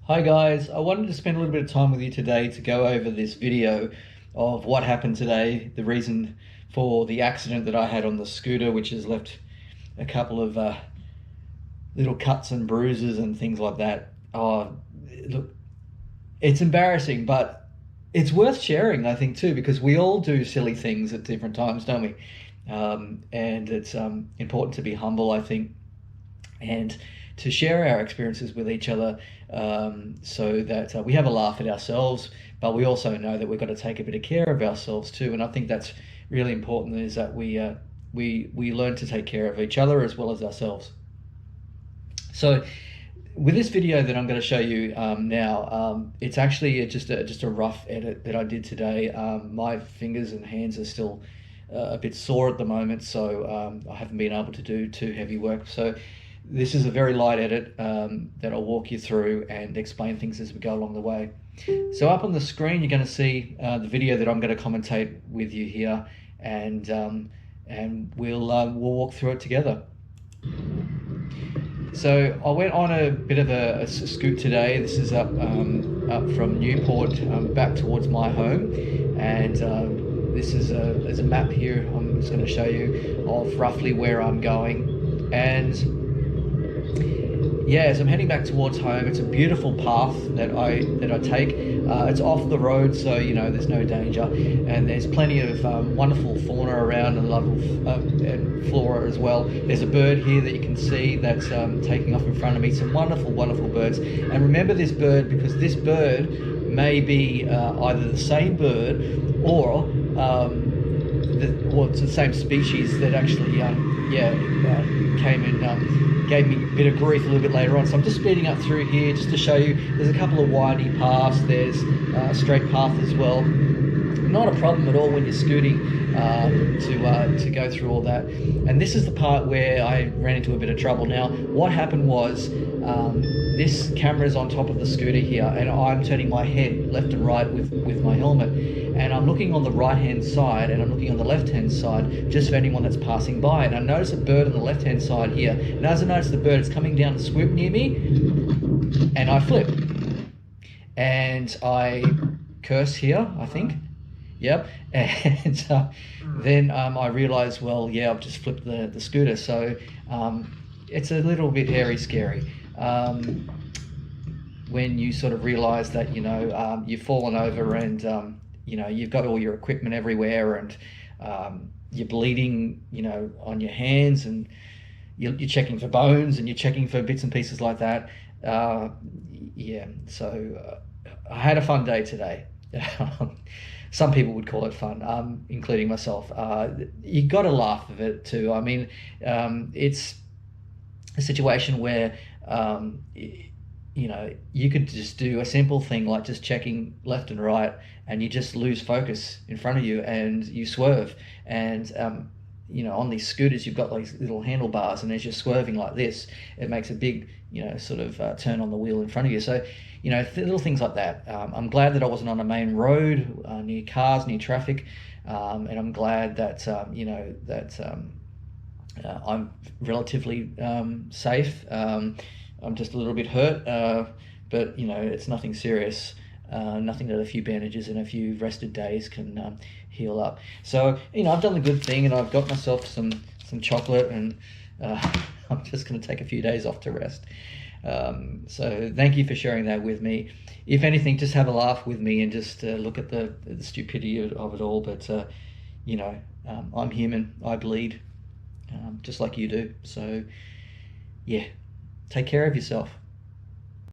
Hi guys, I wanted to spend a little bit of time with you today to go over this video of what happened today, the reason for the accident that I had on the scooter, which has left a couple of little cuts and bruises and things like that. Look, it's embarrassing, but it's worth sharing, I think, too, because we all do silly things at different times, don't we? And it's important to be humble, I think, and to share our experiences with each other, so that we have a laugh at ourselves, but we also know that we've got to take a bit of care of ourselves too. And I think that's really important, is that we learn to take care of each other as well as ourselves. So with this video that I'm going to show you now, it's actually just a rough edit that I did today. My fingers and hands are still a bit sore at the moment, so I haven't been able to do too heavy work. So this is a very light edit that I'll walk you through and explain things as we go along the way. So up on the screen, you're going to see the video that I'm going to commentate with you here, and we'll walk through it together. So I went on a bit of a scoot today. This is up from Newport back towards my home, and this is there's a map here I'm just going to show you of roughly where I'm going. And yeah, as I'm heading back towards home, it's a beautiful path that I take. It's off the road, so you know there's no danger, and there's plenty of wonderful fauna around and lovely and flora as well. There's a bird here that you can see that's taking off in front of me. Some wonderful, wonderful birds. And remember this bird, because this bird may be either the same bird or it's the same species that actually came and gave me a bit of grief a little bit later on. So I'm just speeding up through here just to show you. There's a couple of windy paths. There's a straight path as well. Not a problem at all when you're scooting to go through all that. And this is the part where I ran into a bit of trouble. Now, what happened was this camera is on top of the scooter here, and I'm turning my head left and right with my helmet. And I'm looking on the right-hand side, and I'm looking on the left-hand side, just for anyone that's passing by. And I notice a bird on the left-hand side here. And as I notice the bird, it's coming down to swoop near me, and I flip. And I curse here, I think. Yep. And then I realize, well, yeah, I've just flipped the scooter. So it's a little bit hairy scary. When you sort of realize that, you've fallen over and, you've got all your equipment everywhere, and you're bleeding, on your hands, and you're checking for bones, and you're checking for bits and pieces like that. Yeah, so I had a fun day today. Some people would call it fun, including myself. You got to laugh at it too. I mean, it's a situation where, you could just do a simple thing like just checking left and right, and you just lose focus in front of you and you swerve. And, on these scooters, you've got these little handlebars, and as you're swerving like this, it makes a big, sort of turn on the wheel in front of you. So, little things like that. I'm glad that I wasn't on a main road, near cars, near traffic. And I'm glad that, I'm relatively safe. I'm just a little bit hurt, but it's nothing serious. Nothing that a few bandages and a few rested days can heal up. So I've done the good thing, and I've got myself some chocolate, and I'm just going to take a few days off to rest. So thank you for sharing that with me. If anything, just have a laugh with me and just look at the stupidity of it all. But I'm human. I bleed, just like you do. So yeah, take care of yourself.